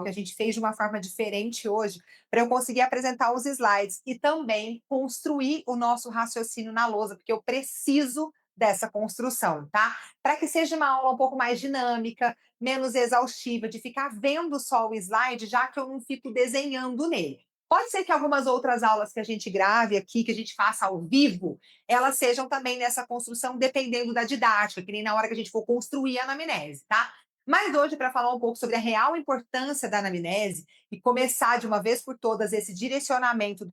que a gente fez de uma forma diferente hoje, para eu conseguir apresentar os slides e também construir o nosso raciocínio na lousa, porque eu preciso dessa construção, tá? Para que seja uma aula um pouco mais dinâmica, menos exaustiva, de ficar vendo só o slide, já que eu não fico desenhando nele. Pode ser que algumas outras aulas que a gente grave aqui, que a gente faça ao vivo, elas sejam também nessa construção, dependendo da didática, que nem na hora que a gente for construir a anamnese, tá? Mas hoje, para falar um pouco sobre a real importância da anamnese e começar de uma vez por todas esse direcionamento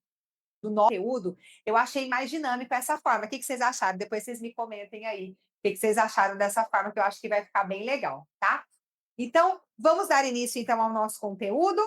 do nosso conteúdo, eu achei mais dinâmico essa forma. O que vocês acharam? Depois vocês me comentem aí o que vocês acharam dessa forma, que eu acho que vai ficar bem legal, tá? Então, vamos dar início, então, ao nosso conteúdo.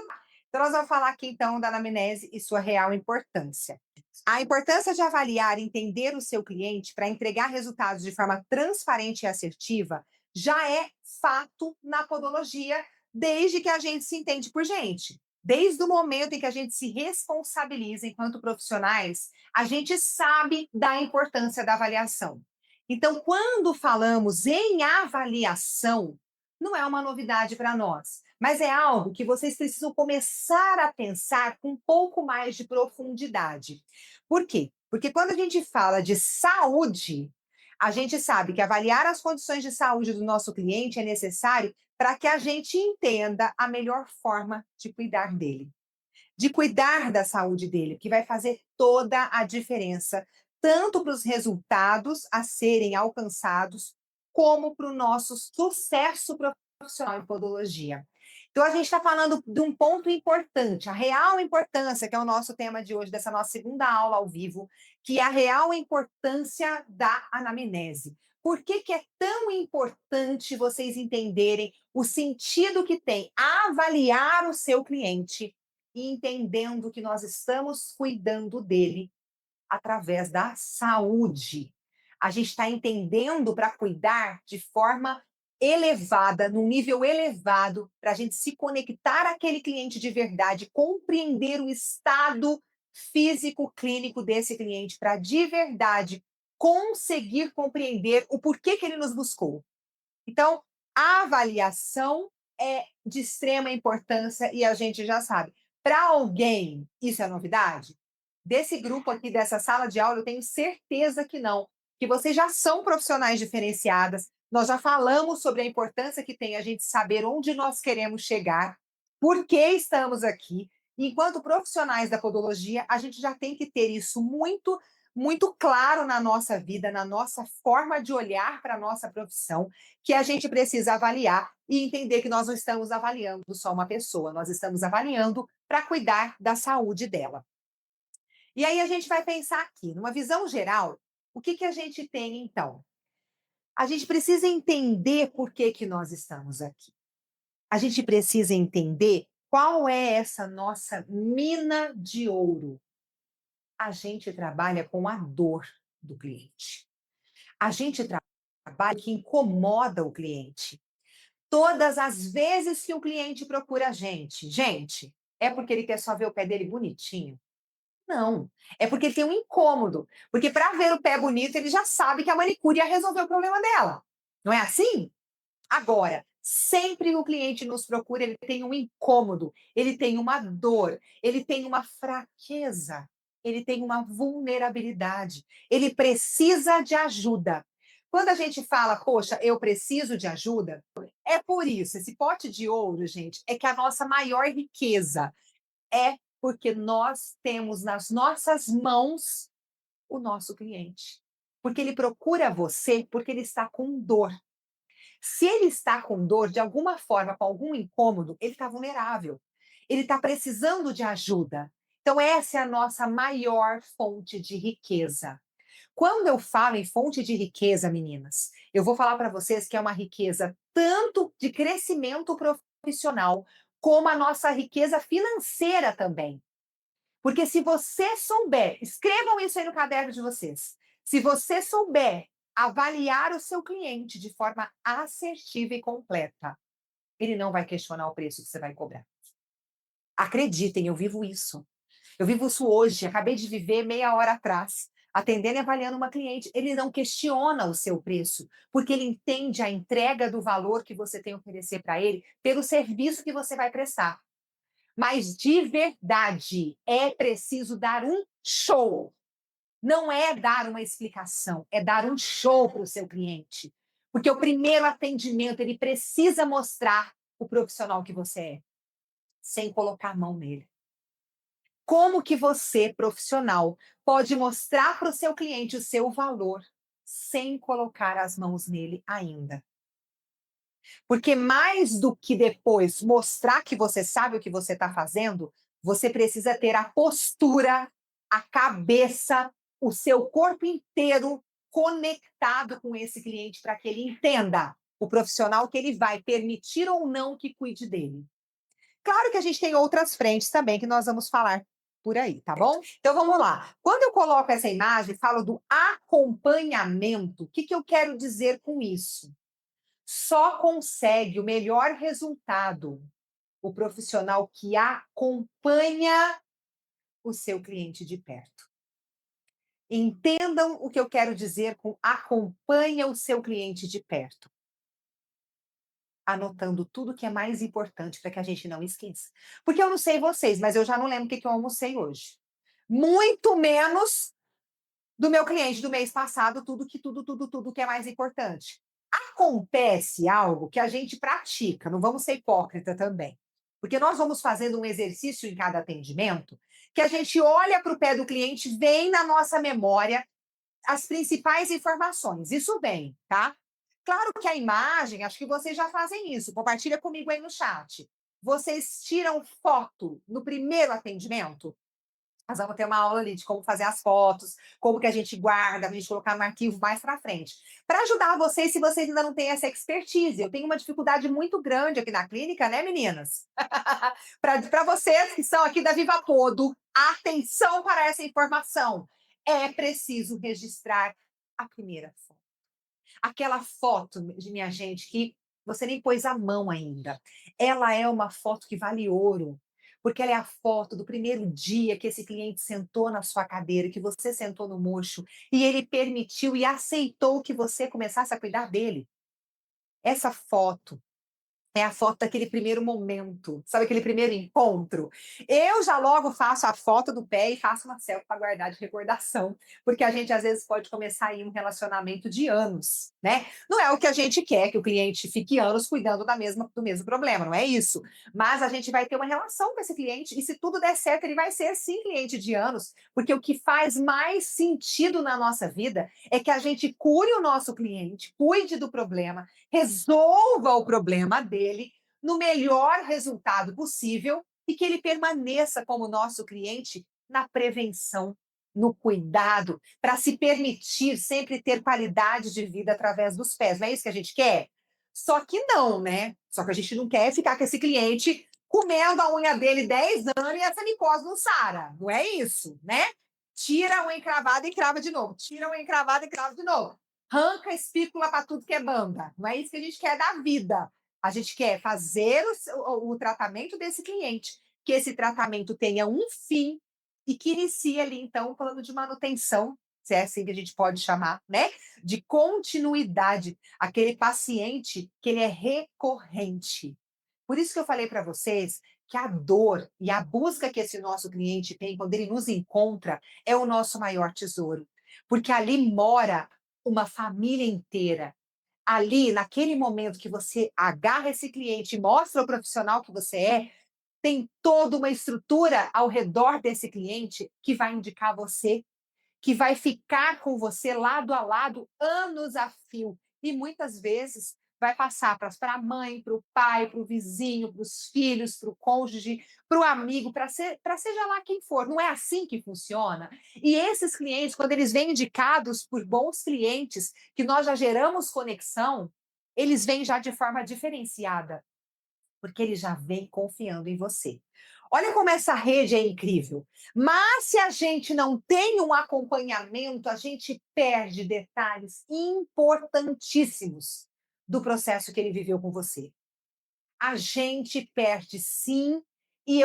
Então, nós vamos falar aqui, então, da anamnese e sua real importância. A importância de avaliar e entender o seu cliente para entregar resultados de forma transparente e assertiva já é fato na podologia, desde que a gente se entende por gente. Desde o momento em que a gente se responsabiliza enquanto profissionais, a gente sabe da importância da avaliação. Então, quando falamos em avaliação, não é uma novidade para nós, mas é algo que vocês precisam começar a pensar com um pouco mais de profundidade. Por quê? Porque quando a gente fala de saúde, a gente sabe que avaliar as condições de saúde do nosso cliente é necessário para que a gente entenda a melhor forma de cuidar dele, de cuidar da saúde dele, que vai fazer toda a diferença, tanto para os resultados a serem alcançados, como para o nosso sucesso profissional em podologia. Então, a gente está falando de um ponto importante, a real importância, que é o nosso tema de hoje, dessa nossa segunda aula ao vivo, que é a real importância da anamnese. Por que, que é tão importante vocês entenderem o sentido que tem avaliar o seu cliente e entendendo que nós estamos cuidando dele através da saúde. A gente está entendendo para cuidar de forma elevada, num nível elevado, para a gente se conectar àquele cliente de verdade, compreender o estado físico clínico desse cliente, para de verdade conseguir compreender o porquê que ele nos buscou. Então, a avaliação é de extrema importância e a gente já sabe. Para alguém, isso é novidade? Desse grupo aqui, dessa sala de aula, eu tenho certeza que não, que vocês já são profissionais diferenciadas. Nós já falamos sobre a importância que tem a gente saber onde nós queremos chegar, por que estamos aqui. Enquanto profissionais da podologia, a gente já tem que ter isso muito claro na nossa vida, na nossa forma de olhar para a nossa profissão, que a gente precisa avaliar e entender que nós não estamos avaliando só uma pessoa, nós estamos avaliando para cuidar da saúde dela. E aí a gente vai pensar aqui, numa visão geral, o que, que a gente tem então? A gente precisa entender por que, que nós estamos aqui. A gente precisa entender qual é essa nossa mina de ouro. A gente trabalha com a dor do cliente. A gente trabalha que incomoda o cliente. Todas as vezes que o cliente procura a gente, é porque ele quer só ver o pé dele bonitinho? Não, é porque ele tem um incômodo. Porque para ver o pé bonito, ele já sabe que a manicure ia resolver o problema dela. Não é assim? Agora, sempre que o cliente nos procura, ele tem um incômodo, ele tem uma dor, ele tem uma fraqueza, ele tem uma vulnerabilidade, ele precisa de ajuda. Quando a gente fala, poxa, eu preciso de ajuda, é por isso, esse pote de ouro, gente, é que a nossa maior riqueza é porque nós temos nas nossas mãos o nosso cliente. Porque ele procura você porque ele está com dor. Se ele está com dor, de alguma forma, com algum incômodo, ele está vulnerável. Ele está precisando de ajuda. Então, essa é a nossa maior fonte de riqueza. Quando eu falo em fonte de riqueza, meninas, eu vou falar para vocês que é uma riqueza tanto de crescimento profissional, como a nossa riqueza financeira também. Porque se você souber, escrevam isso aí no caderno de vocês. Se você souber avaliar o seu cliente de forma assertiva e completa, ele não vai questionar o preço que você vai cobrar. Acreditem, eu vivo isso. Eu vivo isso hoje, acabei de viver meia hora atrás, atendendo e avaliando uma cliente. Ele não questiona o seu preço, porque ele entende a entrega do valor que você tem a oferecer para ele pelo serviço que você vai prestar. Mas de verdade, é preciso dar um show. Não é dar uma explicação, é dar um show para o seu cliente. Porque o primeiro atendimento, ele precisa mostrar o profissional que você é, sem colocar a mão nele. Como que você, profissional, pode mostrar para o seu cliente o seu valor sem colocar as mãos nele ainda? Porque mais do que depois mostrar que você sabe o que você está fazendo, você precisa ter a postura, a cabeça, o seu corpo inteiro conectado com esse cliente para que ele entenda o profissional que ele vai permitir ou não que cuide dele. Claro que a gente tem outras frentes também que nós vamos falar por aí, tá bom? Então vamos lá. Quando eu coloco essa imagem, falo do acompanhamento. O que, que eu quero dizer com isso? Só consegue o melhor resultado o profissional que acompanha o seu cliente de perto. Entendam o que eu quero dizer com acompanha o seu cliente de perto. Anotando tudo que é mais importante para que a gente não esqueça. Porque eu não sei vocês, mas eu já não lembro o que que eu almocei hoje. Muito menos do meu cliente do mês passado, tudo que é mais importante. Acontece algo que a gente pratica, não vamos ser hipócrita também. Porque nós vamos fazendo um exercício em cada atendimento, que a gente olha para o pé do cliente, vem na nossa memória as principais informações. Isso vem, tá? Claro que a imagem, acho que vocês já fazem isso. Compartilha comigo aí no chat. Vocês tiram foto no primeiro atendimento? Nós vamos ter uma aula ali de como fazer as fotos, como que a gente guarda, a gente colocar no arquivo mais para frente. Para ajudar vocês, se vocês ainda não têm essa expertise. Eu tenho uma dificuldade muito grande aqui na clínica, né, meninas? Para vocês que são aqui da Viva Todo, atenção para essa informação. É preciso registrar a primeira foto. Aquela foto, de minha gente, que você nem pôs a mão ainda. Ela é uma foto que vale ouro, porque ela é a foto do primeiro dia que esse cliente sentou na sua cadeira, que você sentou no mocho, e ele permitiu e aceitou que você começasse a cuidar dele. Essa foto é a foto daquele primeiro momento, sabe aquele primeiro encontro? Eu já logo faço a foto do pé e faço uma selfie para guardar de recordação, porque a gente às vezes pode começar aí um relacionamento de anos, né? Não é o que a gente quer, que o cliente fique anos cuidando do mesmo problema, não é isso. Mas a gente vai ter uma relação com esse cliente e se tudo der certo, ele vai ser sim cliente de anos, porque o que faz mais sentido na nossa vida é que a gente cure o nosso cliente, cuide do problema, resolva o problema dele no melhor resultado possível e que ele permaneça como nosso cliente na prevenção, no cuidado, para se permitir sempre ter qualidade de vida através dos pés. Não é isso que a gente quer? Só que não, né? Só que a gente não quer ficar com esse cliente comendo a unha dele 10 anos e essa micose não sara. Não é isso, né? Tira uma encravada e crava de novo. Tira uma encravada e crava de novo. Arranca a espícula para tudo que é banda. Não é isso que a gente quer da vida. A gente quer fazer o tratamento desse cliente, que esse tratamento tenha um fim e que inicie ali, então, um plano de manutenção, se é assim que a gente pode chamar, né? De continuidade. Aquele paciente que ele é recorrente. Por isso que eu falei para vocês que a dor e a busca que esse nosso cliente tem quando ele nos encontra é o nosso maior tesouro. Porque ali mora uma família inteira. Ali, naquele momento que você agarra esse cliente e mostra o profissional que você é, tem toda uma estrutura ao redor desse cliente que vai indicar você, que vai ficar com você lado a lado, anos a fio. E muitas vezes vai passar para a mãe, para o pai, para o vizinho, para os filhos, para o cônjuge, para o amigo, para seja lá quem for. Não é assim que funciona? E esses clientes, quando eles vêm indicados por bons clientes, que nós já geramos conexão, eles vêm já de forma diferenciada porque ele já vem confiando em você. Olha como essa rede é incrível. Mas se a gente não tem um acompanhamento, a gente perde detalhes importantíssimos do processo que ele viveu com você. A gente perde sim, e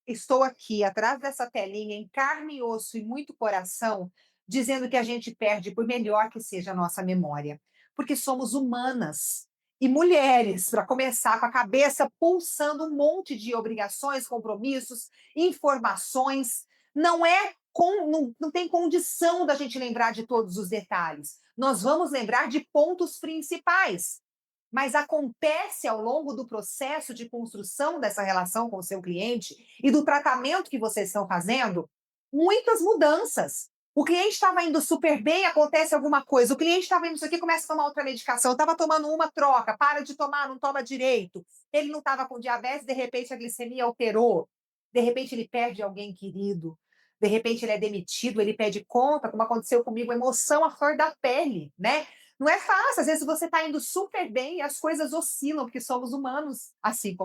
estou aqui atrás dessa telinha em carne e osso e muito coração, dizendo que a gente perde por melhor que seja a nossa memória, porque somos humanas e mulheres, para começar com a cabeça pulsando um monte de obrigações, compromissos, informações. Não é não tem condição da gente lembrar de todos os detalhes. Nós vamos lembrar de pontos principais. Mas acontece ao longo do processo de construção dessa relação com o seu cliente e do tratamento que vocês estão fazendo, muitas mudanças. O cliente estava indo super bem, acontece alguma coisa. O cliente estava indo isso aqui, começa a tomar outra medicação. Estava tomando uma, troca, para de tomar, não toma direito. Ele não estava com diabetes, de repente a glicemia alterou. De repente ele perde alguém querido. De repente ele é demitido, ele pede conta, como aconteceu comigo, emoção à flor da pele, né? Não é fácil, às vezes você está indo super bem e as coisas oscilam, porque somos humanos, assim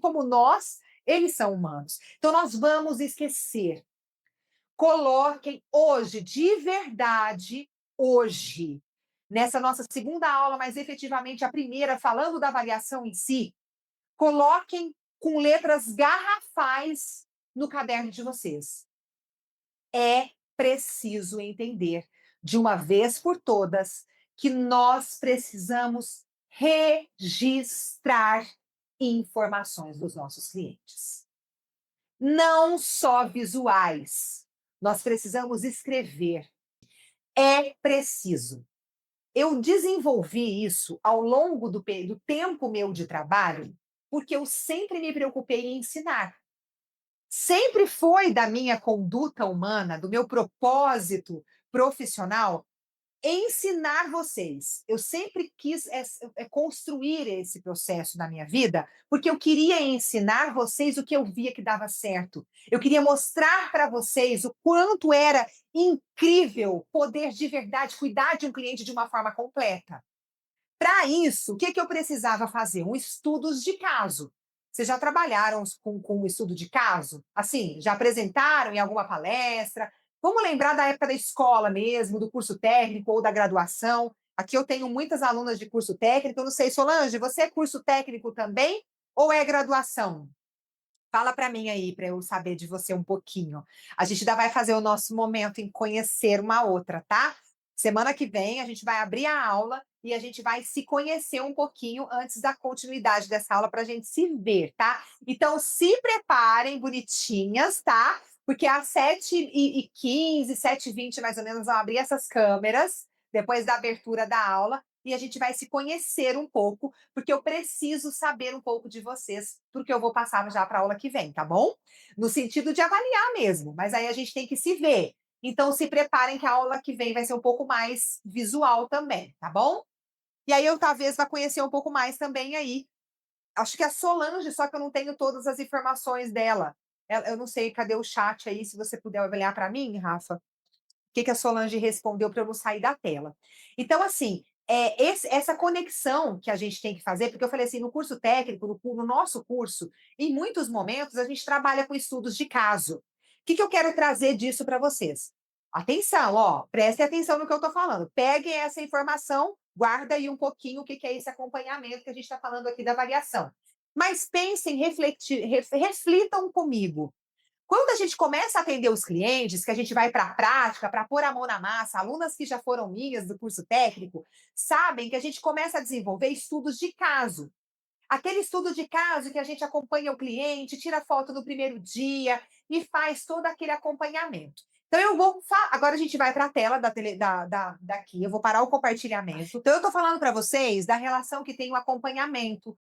como nós, eles são humanos. Então nós vamos esquecer. Coloquem hoje, de verdade, hoje, nessa nossa segunda aula, mas efetivamente a primeira, falando da avaliação em si, coloquem com letras garrafais no caderno de vocês. É preciso entender, de uma vez por todas, que nós precisamos registrar informações dos nossos clientes. Não só visuais. Nós precisamos escrever. É preciso. Eu desenvolvi isso ao longo do tempo meu de trabalho, porque eu sempre me preocupei em ensinar. Sempre foi da minha conduta humana, do meu propósito profissional, ensinar vocês. Eu sempre quis construir esse processo na minha vida, porque eu queria ensinar vocês o que eu via que dava certo. Eu queria mostrar para vocês o quanto era incrível poder de verdade cuidar de um cliente de uma forma completa. Para isso, o que, que eu precisava fazer? Um estudos de caso. Vocês já trabalharam com um estudo de caso? Assim, já apresentaram em alguma palestra? Vamos lembrar da época da escola mesmo, do curso técnico ou da graduação. Aqui eu tenho muitas alunas de curso técnico. Eu não sei, Solange, você é curso técnico também ou é graduação? Fala para mim aí, para eu saber de você um pouquinho. A gente ainda vai fazer o nosso momento em conhecer uma outra, tá? Semana que vem a gente vai abrir a aula e a gente vai se conhecer um pouquinho antes da continuidade dessa aula para a gente se ver, tá? Então se preparem, bonitinhas, tá? Porque às 7h15, 7h20 mais ou menos, vão abrir essas câmeras, depois da abertura da aula, e a gente vai se conhecer um pouco, porque eu preciso saber um pouco de vocês, porque eu vou passar já para a aula que vem, tá bom? No sentido de avaliar mesmo, mas aí a gente tem que se ver. Então se preparem que a aula que vem vai ser um pouco mais visual também, tá bom? E aí eu talvez vá conhecer um pouco mais também aí. Acho que é a Solange, só que eu não tenho todas as informações dela. Eu não sei, cadê o chat aí? Se você puder olhar para mim, Rafa que a Solange respondeu para eu não sair da tela. Então, assim, essa conexão que a gente tem que fazer, porque eu falei assim, no curso técnico, no nosso curso, em muitos momentos a gente trabalha com estudos de caso. O que eu quero trazer disso para vocês? Atenção, ó, prestem atenção no que eu estou falando. Peguem essa informação, guarda aí um pouquinho o que é esse acompanhamento que a gente está falando aqui da avaliação. Mas pensem, reflitam comigo. Quando a gente começa a atender os clientes, que a gente vai para a prática, para pôr a mão na massa, alunas que já foram minhas do curso técnico, sabem que a gente começa a desenvolver estudos de caso. Aquele estudo de caso que a gente acompanha o cliente, tira foto no primeiro dia e faz todo aquele acompanhamento. Então, agora a gente vai para a tela daqui, eu vou parar o compartilhamento. Então, eu estou falando para vocês da relação que tem o acompanhamento,